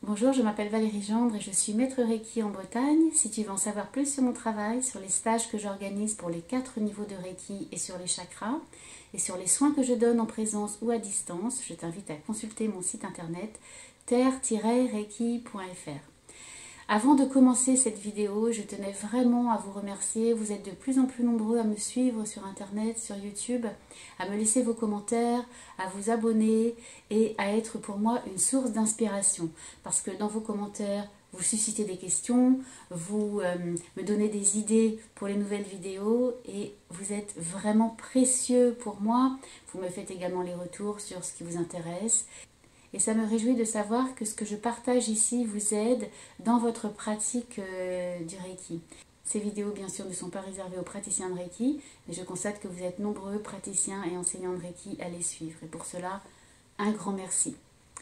Bonjour, je m'appelle Valérie Gendre et je suis maître Reiki en Bretagne. Si tu veux en savoir plus sur mon travail, sur les stages que j'organise pour les 4 niveaux de Reiki et sur les chakras, et sur les soins que je donne en présence ou à distance, je t'invite à consulter mon site internet terre-reiki.fr. Avant de commencer cette vidéo, je tenais vraiment à vous remercier. Vous êtes de plus en plus nombreux à me suivre sur internet, sur YouTube, à me laisser vos commentaires, à vous abonner et à être pour moi une source d'inspiration. Parce que dans vos commentaires, vous suscitez des questions, vous me donnez des idées pour les nouvelles vidéos et vous êtes vraiment précieux pour moi. Vous me faites également les retours sur ce qui vous intéresse. Et ça me réjouit de savoir que ce que je partage ici vous aide dans votre pratique du Reiki. Ces vidéos, bien sûr, ne sont pas réservées aux praticiens de Reiki, mais je constate que vous êtes nombreux praticiens et enseignants de Reiki à les suivre. Et pour cela, un grand merci.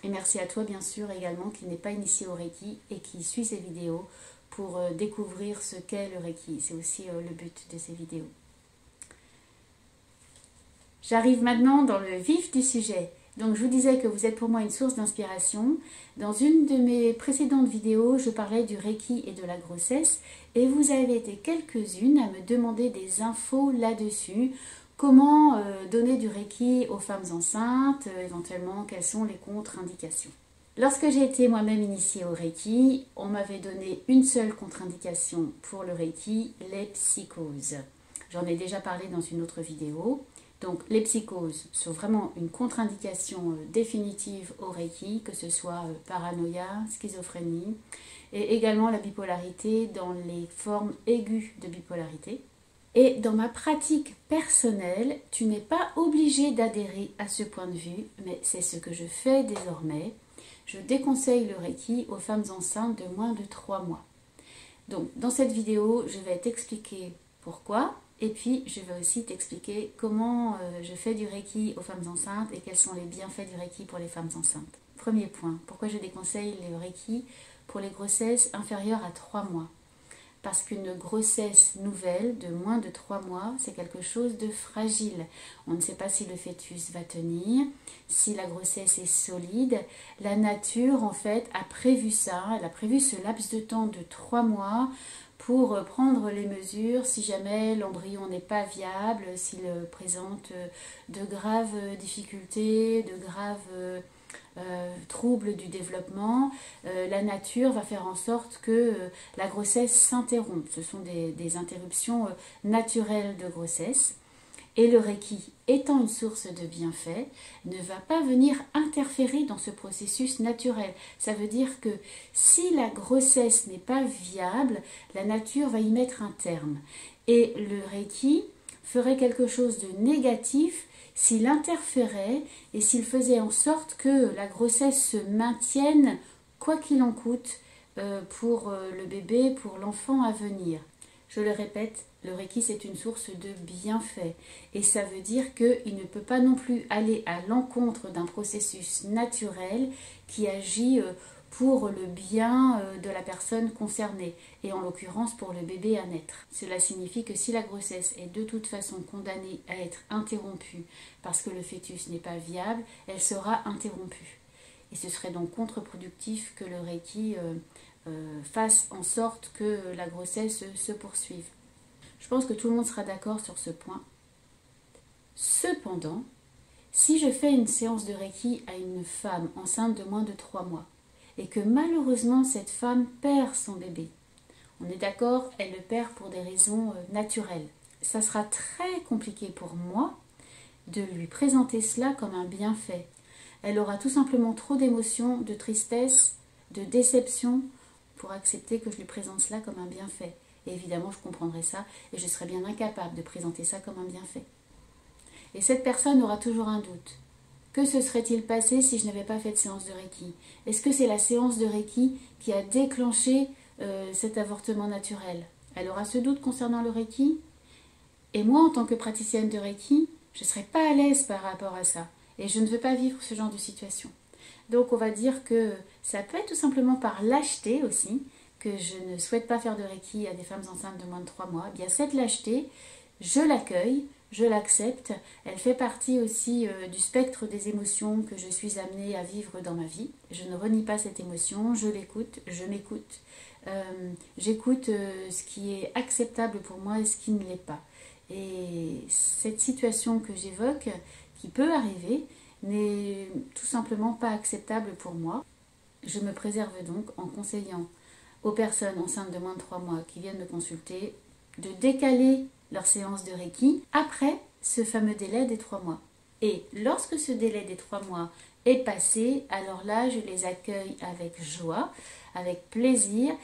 Et merci à toi, bien sûr, également, qui n'est pas initié au Reiki et qui suit ces vidéos pour découvrir ce qu'est le Reiki. C'est aussi le but de ces vidéos. J'arrive maintenant dans le vif du sujet. Donc je vous disais que vous êtes pour moi une source d'inspiration. Dans une de mes précédentes vidéos, je parlais du Reiki et de la grossesse et vous avez été quelques-unes à me demander des infos là-dessus. Comment donner du Reiki aux femmes enceintes, éventuellement quelles sont les contre-indications. Lorsque j'ai été moi-même initiée au Reiki, on m'avait donné une seule contre-indication pour le Reiki, les psychoses. J'en ai déjà parlé dans une autre vidéo. Donc les psychoses sont vraiment une contre-indication définitive au Reiki, que ce soit paranoïa, schizophrénie, et également la bipolarité dans les formes aiguës de bipolarité. Et dans ma pratique personnelle, tu n'es pas obligé d'adhérer à ce point de vue, mais c'est ce que je fais désormais. Je déconseille le Reiki aux femmes enceintes de moins de 3 mois. Donc dans cette vidéo, je vais t'expliquer pourquoi. Et puis, je vais aussi t'expliquer comment je fais du Reiki aux femmes enceintes et quels sont les bienfaits du Reiki pour les femmes enceintes. Premier point, pourquoi je déconseille le Reiki pour les grossesses inférieures à 3 mois? Parce qu'une grossesse nouvelle de moins de 3 mois, c'est quelque chose de fragile. On ne sait pas si le fœtus va tenir, si la grossesse est solide. La nature, en fait, a prévu ça. Elle a prévu ce laps de temps de 3 mois pour prendre les mesures si jamais l'embryon n'est pas viable, s'il présente de graves difficultés, de graves troubles du développement. La nature va faire en sorte que la grossesse s'interrompe. Ce sont des interruptions naturelles de grossesse. Et le Reiki, étant une source de bienfaits, ne va pas venir interférer dans ce processus naturel. Ça veut dire que si la grossesse n'est pas viable, la nature va y mettre un terme. Et le Reiki ferait quelque chose de négatif s'il interférait et s'il faisait en sorte que la grossesse se maintienne, quoi qu'il en coûte, pour le bébé, pour l'enfant à venir. Je le répète, le Reiki c'est une source de bienfaits et ça veut dire qu'il ne peut pas non plus aller à l'encontre d'un processus naturel qui agit pour le bien de la personne concernée et en l'occurrence pour le bébé à naître. Cela signifie que si la grossesse est de toute façon condamnée à être interrompue parce que le fœtus n'est pas viable, elle sera interrompue. Et ce serait donc contre-productif que le Reiki fasse en sorte que la grossesse se poursuive. Je pense que tout le monde sera d'accord sur ce point. Cependant, si je fais une séance de Reiki à une femme enceinte de moins de 3 mois et que malheureusement cette femme perd son bébé, on est d'accord, elle le perd pour des raisons naturelles. Ça sera très compliqué pour moi de lui présenter cela comme un bienfait. Elle aura tout simplement trop d'émotions, de tristesse, de déception pour accepter que je lui présente cela comme un bienfait. Et évidemment, je comprendrai ça et je serai bien incapable de présenter ça comme un bienfait. Et cette personne aura toujours un doute. Que se serait-il passé si je n'avais pas fait de séance de Reiki? Est-ce que c'est la séance de Reiki qui a déclenché cet avortement naturel? Elle aura ce doute concernant le Reiki. Et moi, en tant que praticienne de Reiki, je ne serai pas à l'aise par rapport à ça. Et je ne veux pas vivre ce genre de situation. Donc on va dire que ça peut être tout simplement par lâcheté aussi, que je ne souhaite pas faire de Reiki à des femmes enceintes de moins de 3 mois. Eh bien cette lâcheté, je l'accueille, je l'accepte. Elle fait partie aussi du spectre des émotions que je suis amenée à vivre dans ma vie. Je ne renie pas cette émotion, je l'écoute, je m'écoute. J'écoute ce qui est acceptable pour moi et ce qui ne l'est pas. Et cette situation que j'évoque, qui peut arriver, n'est tout simplement pas acceptable pour moi. Je me préserve donc en conseillant aux personnes enceintes de moins de 3 mois qui viennent me consulter de décaler leur séance de Reiki après ce fameux délai des 3 mois. Et lorsque ce délai des 3 mois est passé, alors là, je les accueille avec joie, avec plaisir,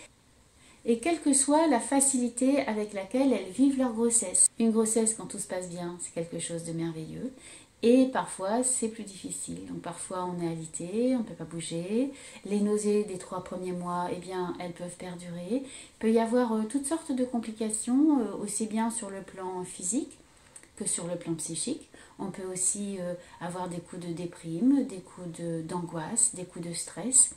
et quelle que soit la facilité avec laquelle elles vivent leur grossesse. Une grossesse, quand tout se passe bien, c'est quelque chose de merveilleux. Et parfois, c'est plus difficile. Donc parfois, on est alité, on ne peut pas bouger. Les nausées des 3 premiers mois, eh bien, elles peuvent perdurer. Il peut y avoir toutes sortes de complications, aussi bien sur le plan physique que sur le plan psychique. On peut aussi avoir des coups de déprime, des coups d'angoisse, des coups de stress.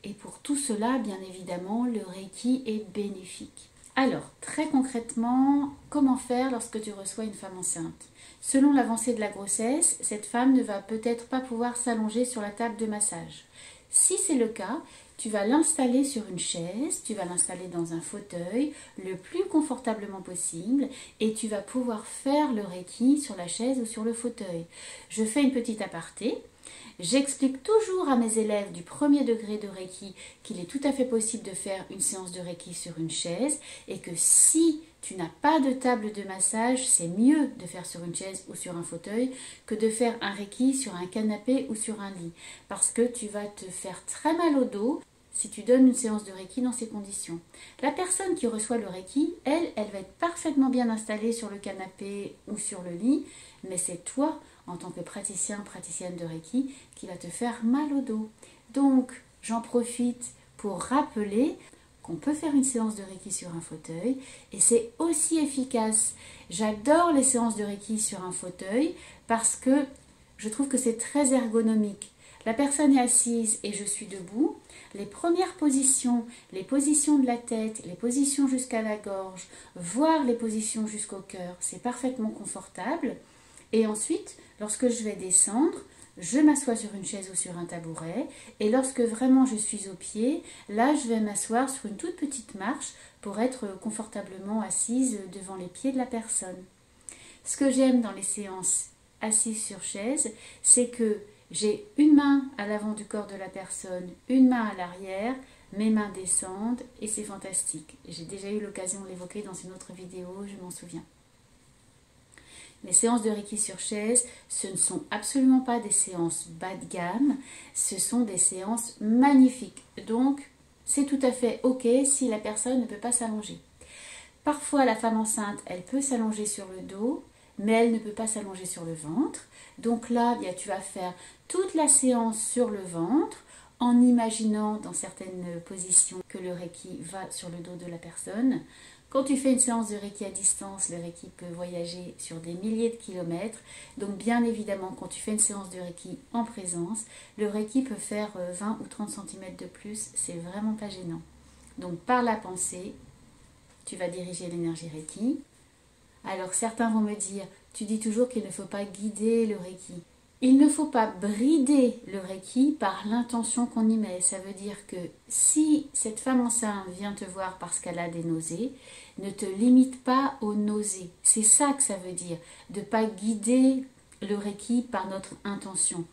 Et pour tout cela, bien évidemment, le Reiki est bénéfique. Alors, très concrètement, comment faire lorsque tu reçois une femme enceinte? Selon l'avancée de la grossesse, cette femme ne va peut-être pas pouvoir s'allonger sur la table de massage. Si c'est le cas, tu vas l'installer sur une chaise, tu vas l'installer dans un fauteuil le plus confortablement possible et tu vas pouvoir faire le Reiki sur la chaise ou sur le fauteuil. Je fais une petite aparté. J'explique toujours à mes élèves du premier degré de Reiki qu'il est tout à fait possible de faire une séance de Reiki sur une chaise et que si tu n'as pas de table de massage, c'est mieux de faire sur une chaise ou sur un fauteuil que de faire un Reiki sur un canapé ou sur un lit parce que tu vas te faire très mal au dos si tu donnes une séance de Reiki dans ces conditions. La personne qui reçoit le Reiki, elle va être parfaitement bien installée sur le canapé ou sur le lit, mais c'est toi, en tant que praticien, praticienne de Reiki, qui va te faire mal au dos. Donc, j'en profite pour rappeler qu'on peut faire une séance de Reiki sur un fauteuil et c'est aussi efficace. J'adore les séances de Reiki sur un fauteuil parce que je trouve que c'est très ergonomique. La personne est assise et je suis debout. Les premières positions, les positions de la tête, les positions jusqu'à la gorge, voire les positions jusqu'au cœur, c'est parfaitement confortable. Et ensuite, lorsque je vais descendre, je m'assois sur une chaise ou sur un tabouret. Et lorsque vraiment je suis au pied, là, je vais m'asseoir sur une toute petite marche pour être confortablement assise devant les pieds de la personne. Ce que j'aime dans les séances assises sur chaise, c'est que j'ai une main à l'avant du corps de la personne, une main à l'arrière, mes mains descendent et c'est fantastique. J'ai déjà eu l'occasion de l'évoquer dans une autre vidéo, je m'en souviens. Les séances de Reiki sur chaise, ce ne sont absolument pas des séances bas de gamme, ce sont des séances magnifiques. Donc, c'est tout à fait ok si la personne ne peut pas s'allonger. Parfois, la femme enceinte, elle peut s'allonger sur le dos, mais elle ne peut pas s'allonger sur le ventre. Donc là, bien, tu vas faire toute la séance sur le ventre en imaginant dans certaines positions que le Reiki va sur le dos de la personne. Quand tu fais une séance de Reiki à distance, le Reiki peut voyager sur des milliers de kilomètres. Donc bien évidemment, quand tu fais une séance de Reiki en présence, le Reiki peut faire 20 ou 30 cm de plus. C'est vraiment pas gênant. Donc par la pensée, tu vas diriger l'énergie Reiki. Alors certains vont me dire, tu dis toujours qu'il ne faut pas guider le Reiki. Il ne faut pas brider le Reiki par l'intention qu'on y met. Ça veut dire que si cette femme enceinte vient te voir parce qu'elle a des nausées, ne te limite pas aux nausées. C'est ça que ça veut dire, de ne pas guider le Reiki par notre intention.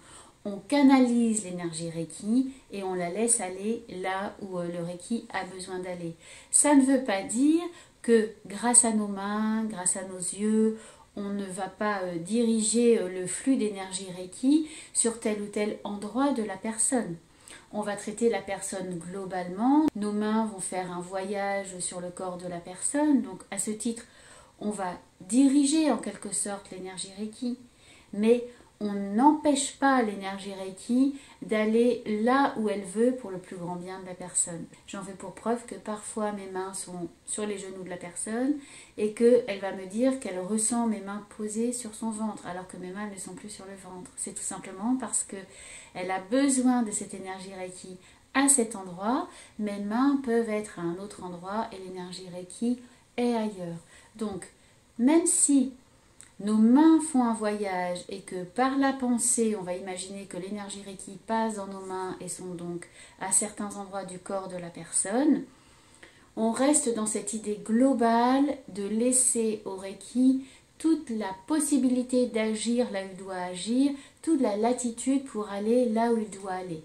On canalise l'énergie Reiki et on la laisse aller là où le Reiki a besoin d'aller. Ça ne veut pas dire que grâce à nos mains, grâce à nos yeux, on ne va pas diriger le flux d'énergie Reiki sur tel ou tel endroit de la personne. On va traiter la personne globalement. Nos mains vont faire un voyage sur le corps de la personne. Donc à ce titre, on va diriger en quelque sorte l'énergie Reiki. Mais on n'empêche pas l'énergie Reiki d'aller là où elle veut pour le plus grand bien de la personne. J'en veux pour preuve que parfois mes mains sont sur les genoux de la personne et qu'elle va me dire qu'elle ressent mes mains posées sur son ventre alors que mes mains ne sont plus sur le ventre. C'est tout simplement parce qu'elle a besoin de cette énergie Reiki à cet endroit. Mes mains peuvent être à un autre endroit et l'énergie Reiki est ailleurs. Donc, même si nos mains font un voyage et que par la pensée, on va imaginer que l'énergie Reiki passe dans nos mains et sont donc à certains endroits du corps de la personne, on reste dans cette idée globale de laisser au Reiki toute la possibilité d'agir là où il doit agir, toute la latitude pour aller là où il doit aller.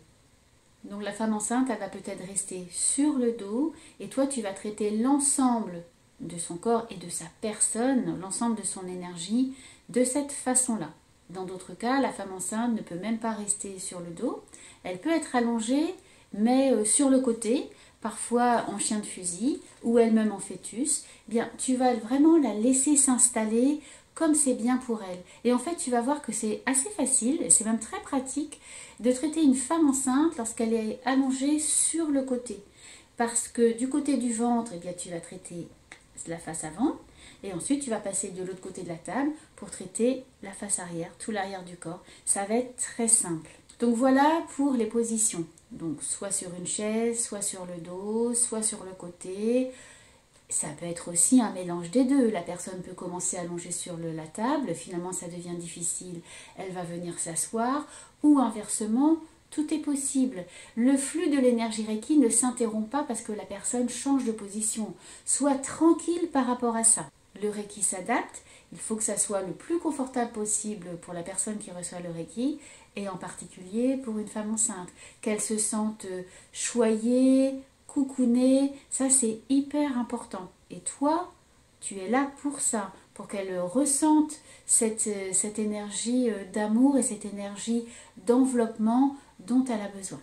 Donc la femme enceinte, elle va peut-être rester sur le dos et toi tu vas traiter l'ensemble de son corps et de sa personne, l'ensemble de son énergie de cette façon-là. Dans d'autres cas, la femme enceinte ne peut même pas rester sur le dos. Elle peut être allongée, mais sur le côté, parfois en chien de fusil ou elle-même en fœtus. Bien, tu vas vraiment la laisser s'installer comme c'est bien pour elle. Et en fait, tu vas voir que c'est assez facile, et c'est même très pratique, de traiter une femme enceinte lorsqu'elle est allongée sur le côté. Parce que du côté du ventre, eh bien, tu vas traiter la face avant, et ensuite tu vas passer de l'autre côté de la table pour traiter la face arrière, tout l'arrière du corps. Ça va être très simple. Donc voilà pour les positions. Donc soit sur une chaise, soit sur le dos, soit sur le côté. Ça peut être aussi un mélange des deux. La personne peut commencer à allonger sur la table, finalement ça devient difficile, elle va venir s'asseoir, ou inversement, tout est possible. Le flux de l'énergie Reiki ne s'interrompt pas parce que la personne change de position. Sois tranquille par rapport à ça. Le Reiki s'adapte, il faut que ça soit le plus confortable possible pour la personne qui reçoit le Reiki, et en particulier pour une femme enceinte. Qu'elle se sente choyée, coucounée, ça c'est hyper important. Et toi, tu es là pour ça, pour qu'elle ressente cette énergie d'amour et cette énergie d'enveloppement dont elle a besoin.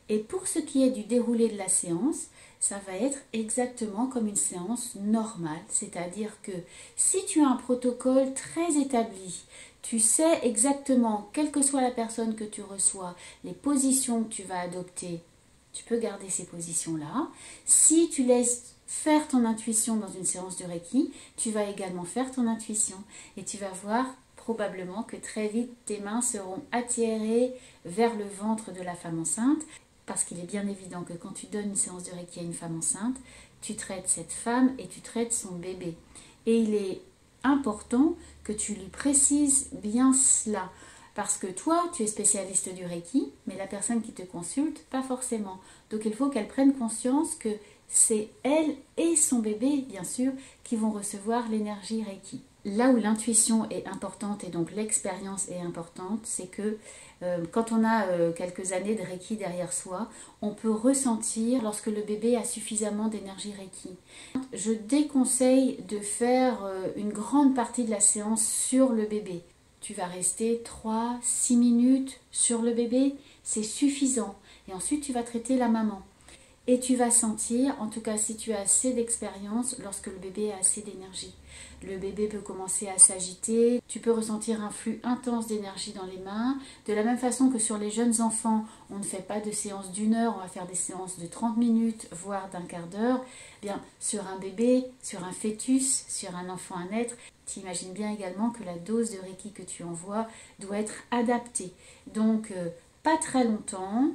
Et pour ce qui est du déroulé de la séance, ça va être exactement comme une séance normale, c'est-à-dire que si tu as un protocole très établi, tu sais exactement, quelle que soit la personne que tu reçois, les positions que tu vas adopter, tu peux garder ces positions-là. Si tu laisses faire ton intuition dans une séance de Reiki, tu vas également faire ton intuition et tu vas voir probablement que très vite tes mains seront attirées vers le ventre de la femme enceinte, parce qu'il est bien évident que quand tu donnes une séance de Reiki à une femme enceinte, tu traites cette femme et tu traites son bébé. Et il est important que tu lui précises bien cela. Parce que toi, tu es spécialiste du Reiki, mais la personne qui te consulte, pas forcément. Donc il faut qu'elle prenne conscience que c'est elle et son bébé, bien sûr, qui vont recevoir l'énergie Reiki. Là où l'intuition est importante et donc l'expérience est importante, c'est que quand on a quelques années de Reiki derrière soi, on peut ressentir lorsque le bébé a suffisamment d'énergie Reiki. Je déconseille de faire une grande partie de la séance sur le bébé. Tu vas rester 3-6 minutes sur le bébé, c'est suffisant. Et ensuite, tu vas traiter la maman. Et tu vas sentir, en tout cas si tu as assez d'expérience, lorsque le bébé a assez d'énergie. Le bébé peut commencer à s'agiter, tu peux ressentir un flux intense d'énergie dans les mains. De la même façon que sur les jeunes enfants, on ne fait pas de séance d'1 heure, on va faire des séances de 30 minutes, voire d'un quart d'heure. Bien, sur un bébé, sur un fœtus, sur un enfant à naître, tu imagines bien également que la dose de Reiki que tu envoies doit être adaptée. Donc, pas très longtemps.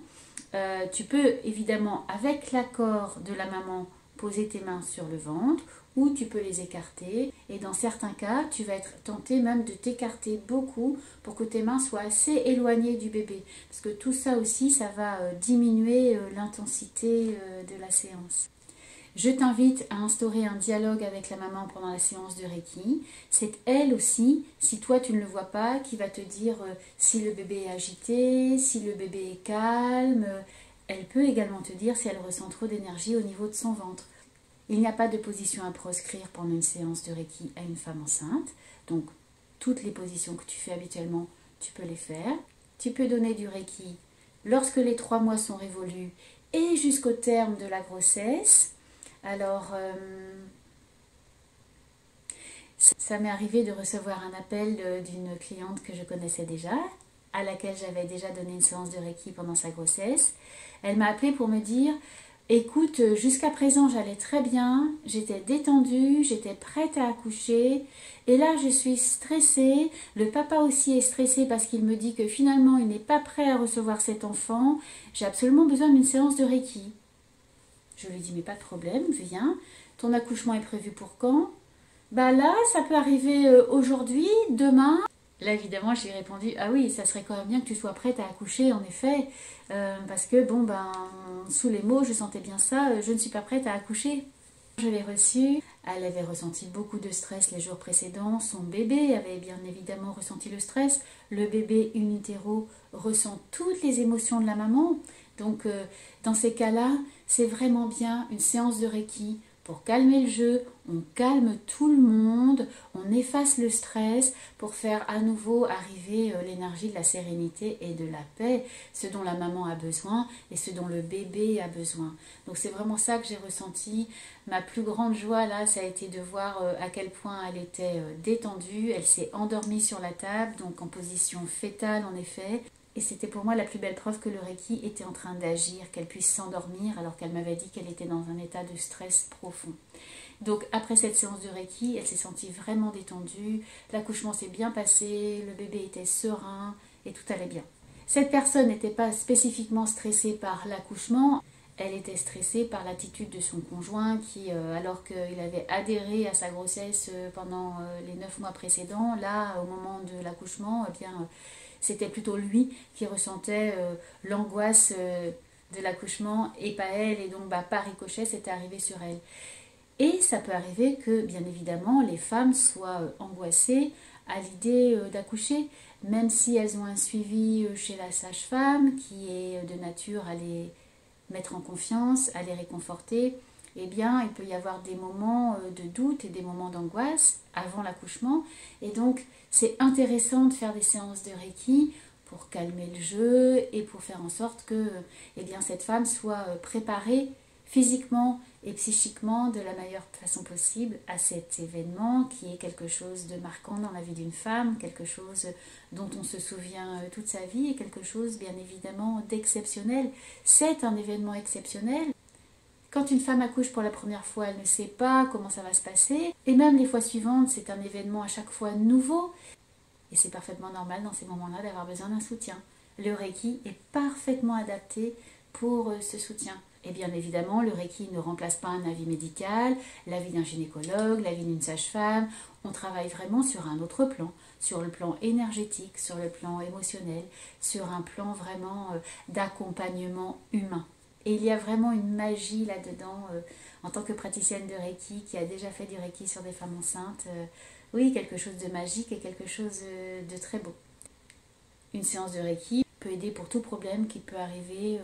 Tu peux évidemment, avec l'accord de la maman, poser tes mains sur le ventre ou tu peux les écarter. Et dans certains cas, tu vas être tenté même de t'écarter beaucoup pour que tes mains soient assez éloignées du bébé. Parce que tout ça aussi, ça va diminuer l'intensité de la séance. Je t'invite à instaurer un dialogue avec la maman pendant la séance de Reiki. C'est elle aussi, si toi tu ne le vois pas, qui va te dire si le bébé est agité, si le bébé est calme. Elle peut également te dire si elle ressent trop d'énergie au niveau de son ventre. Il n'y a pas de position à proscrire pendant une séance de Reiki à une femme enceinte. Donc, toutes les positions que tu fais habituellement, tu peux les faire. Tu peux donner du Reiki lorsque les 3 mois sont révolus et jusqu'au terme de la grossesse. Alors, ça m'est arrivé de recevoir un appel d'une cliente que je connaissais déjà, à laquelle j'avais déjà donné une séance de Reiki pendant sa grossesse. Elle m'a appelée pour me dire « Écoute, jusqu'à présent j'allais très bien, j'étais détendue, j'étais prête à accoucher et là je suis stressée, le papa aussi est stressé parce qu'il me dit que finalement il n'est pas prêt à recevoir cet enfant, j'ai absolument besoin d'une séance de Reiki. » Je lui dis « Mais pas de problème, viens, ton accouchement est prévu pour quand ? Bah là, ça peut arriver aujourd'hui, demain. Là, évidemment, j'ai répondu, ah oui, ça serait quand même bien que tu sois prête à accoucher, en effet, parce que, bon, ben, sous les mots, je sentais bien ça, je ne suis pas prête à accoucher. Je l'ai reçue, elle avait ressenti beaucoup de stress les jours précédents, son bébé avait bien évidemment ressenti le stress, le bébé in utero ressent toutes les émotions de la maman, donc dans ces cas-là, c'est vraiment bien une séance de Reiki pour calmer le jeu, on calme tout le monde, on efface le stress pour faire à nouveau arriver l'énergie de la sérénité et de la paix, ce dont la maman a besoin et ce dont le bébé a besoin. Donc c'est vraiment ça que j'ai ressenti. Ma plus grande joie là, ça a été de voir à quel point elle était détendue, elle s'est endormie sur la table, donc en position fétale en effet. Et c'était pour moi la plus belle preuve que le Reiki était en train d'agir, qu'elle puisse s'endormir alors qu'elle m'avait dit qu'elle était dans un état de stress profond. Donc après cette séance de Reiki, elle s'est sentie vraiment détendue, l'accouchement s'est bien passé, le bébé était serein et tout allait bien. Cette personne n'était pas spécifiquement stressée par l'accouchement, elle était stressée par l'attitude de son conjoint qui, alors qu'il avait adhéré à sa grossesse pendant les 9 mois précédents, là, au moment de l'accouchement, eh bien, c'était plutôt lui qui ressentait l'angoisse de l'accouchement et pas elle, et donc par ricochet, c'était arrivé sur elle. Et ça peut arriver que, bien évidemment, les femmes soient angoissées à l'idée d'accoucher, même si elles ont un suivi chez la sage-femme qui est de nature à les mettre en confiance, à les réconforter. Eh bien, il peut y avoir des moments de doute et des moments d'angoisse avant l'accouchement. Et donc, c'est intéressant de faire des séances de Reiki pour calmer le jeu et pour faire en sorte que eh bien, cette femme soit préparée physiquement et psychiquement de la meilleure façon possible à cet événement qui est quelque chose de marquant dans la vie d'une femme, quelque chose dont on se souvient toute sa vie et quelque chose bien évidemment d'exceptionnel. C'est un événement exceptionnel. Quand une femme accouche pour la première fois, elle ne sait pas comment ça va se passer. Et même les fois suivantes, c'est un événement à chaque fois nouveau. Et c'est parfaitement normal dans ces moments-là d'avoir besoin d'un soutien. Le Reiki est parfaitement adapté pour ce soutien. Et bien évidemment, le Reiki ne remplace pas un avis médical, l'avis d'un gynécologue, l'avis d'une sage-femme. On travaille vraiment sur un autre plan, sur le plan énergétique, sur le plan émotionnel, sur un plan vraiment d'accompagnement humain. Et il y a vraiment une magie là-dedans, en tant que praticienne de Reiki, qui a déjà fait du Reiki sur des femmes enceintes. Oui, quelque chose de magique et quelque chose de très beau. Une séance de Reiki peut aider pour tout problème qui peut arriver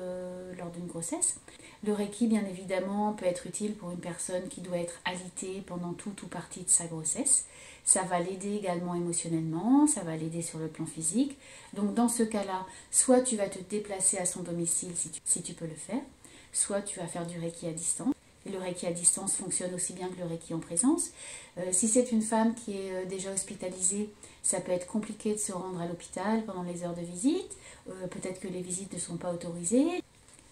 lors d'une grossesse. Le Reiki, bien évidemment, peut être utile pour une personne qui doit être alitée pendant toute ou partie de sa grossesse. Ça va l'aider également émotionnellement, ça va l'aider sur le plan physique. Donc dans ce cas-là, soit tu vas te déplacer à son domicile si tu peux le faire, soit tu vas faire du Reiki à distance. Et le Reiki à distance fonctionne aussi bien que le Reiki en présence. Si c'est une femme qui est déjà hospitalisée, ça peut être compliqué de se rendre à l'hôpital pendant les heures de visite. Peut-être que les visites ne sont pas autorisées.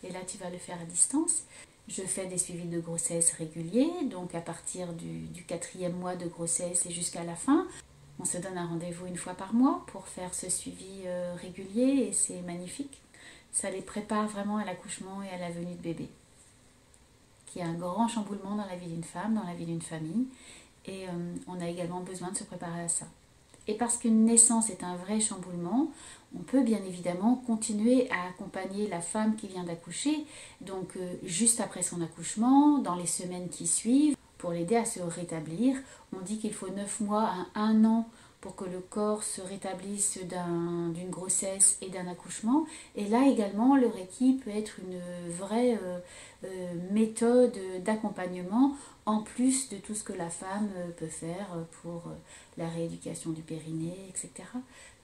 Et là, tu vas le faire à distance. Je fais des suivis de grossesse réguliers, donc à partir du 4e mois de grossesse et jusqu'à la fin. On se donne un rendez-vous une fois par mois pour faire ce suivi régulier et c'est magnifique. Ça les prépare vraiment à l'accouchement et à la venue de bébé, qui est un grand chamboulement dans la vie d'une femme, dans la vie d'une famille. Et on a également besoin de se préparer à ça. Et parce qu'une naissance est un vrai chamboulement, on peut bien évidemment continuer à accompagner la femme qui vient d'accoucher, donc juste après son accouchement, dans les semaines qui suivent, pour l'aider à se rétablir. On dit qu'il faut 9 mois à 1 an pour que le corps se rétablisse d'une grossesse et d'un accouchement. Et là également, le Reiki peut être une vraie méthode d'accompagnement, en plus de tout ce que la femme peut faire pour la rééducation du périnée, etc.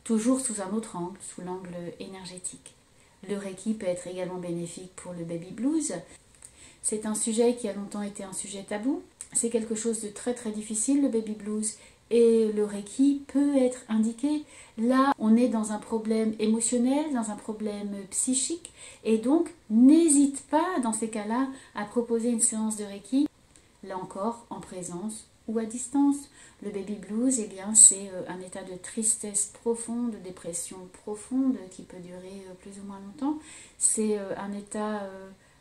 Toujours sous un autre angle, sous l'angle énergétique. Le Reiki peut être également bénéfique pour le baby blues. C'est un sujet qui a longtemps été un sujet tabou. C'est quelque chose de très très difficile, le baby blues. Et le Reiki peut être indiqué. Là, on est dans un problème émotionnel, dans un problème psychique. Et donc, n'hésite pas, dans ces cas-là, à proposer une séance de Reiki. Là encore, en présence ou à distance. Le baby blues, eh bien, c'est un état de tristesse profonde, de dépression profonde qui peut durer plus ou moins longtemps. C'est un état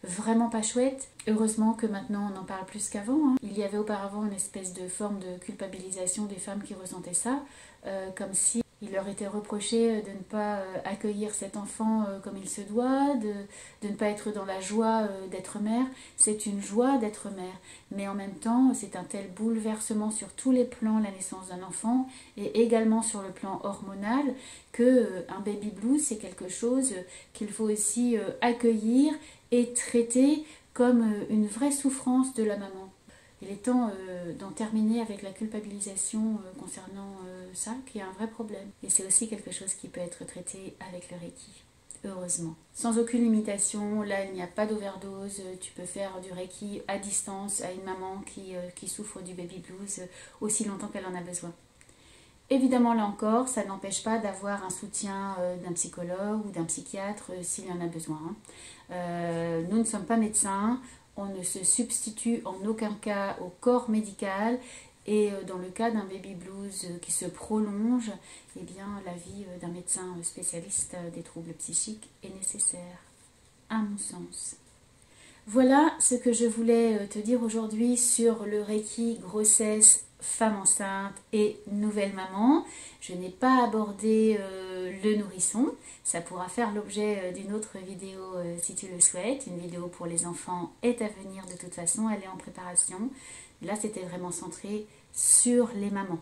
vraiment pas chouette. Heureusement que maintenant on en parle plus qu'avant, hein. Il y avait auparavant une espèce de forme de culpabilisation des femmes qui ressentaient ça, comme si il leur était reproché de ne pas accueillir cet enfant comme il se doit, de ne pas être dans la joie d'être mère. C'est une joie d'être mère, mais en même temps, c'est un tel bouleversement sur tous les plans, la naissance d'un enfant, et également sur le plan hormonal, que un baby blues, c'est quelque chose qu'il faut aussi accueillir et traiter comme une vraie souffrance de la maman. Il est temps d'en terminer avec la culpabilisation concernant ça, qui est un vrai problème. Et c'est aussi quelque chose qui peut être traité avec le Reiki, heureusement. Sans aucune limitation, là il n'y a pas d'overdose, tu peux faire du Reiki à distance à une maman qui souffre du baby blues aussi longtemps qu'elle en a besoin. Évidemment, là encore, ça n'empêche pas d'avoir un soutien d'un psychologue ou d'un psychiatre s'il y en a besoin. Nous ne sommes pas médecins, on ne se substitue en aucun cas au corps médical et dans le cas d'un baby blues qui se prolonge, eh bien, l'avis d'un médecin spécialiste des troubles psychiques est nécessaire, à mon sens. Voilà ce que je voulais te dire aujourd'hui sur le Reiki, grossesse, femme enceinte et nouvelle maman. Je n'ai pas abordé le nourrisson, ça pourra faire l'objet d'une autre vidéo si tu le souhaites. Une vidéo pour les enfants est à venir de toute façon, elle est en préparation. Là c'était vraiment centré sur les mamans.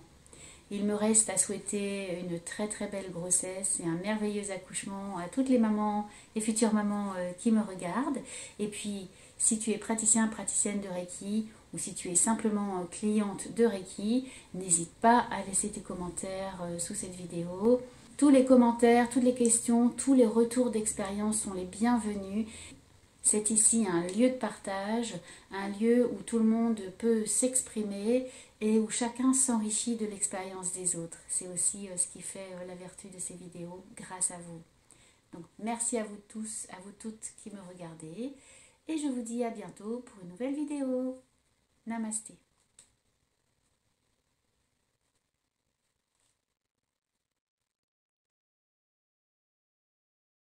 Il me reste à souhaiter une très très belle grossesse et un merveilleux accouchement à toutes les mamans et futures mamans qui me regardent. Et puis, si tu es praticien, praticienne de Reiki ou si tu es simplement cliente de Reiki, n'hésite pas à laisser tes commentaires sous cette vidéo. Tous les commentaires, toutes les questions, tous les retours d'expérience sont les bienvenus. C'est ici un lieu de partage, un lieu où tout le monde peut s'exprimer et où chacun s'enrichit de l'expérience des autres. C'est aussi ce qui fait la vertu de ces vidéos, grâce à vous. Donc merci à vous tous, à vous toutes qui me regardez. Et je vous dis à bientôt pour une nouvelle vidéo. Namasté.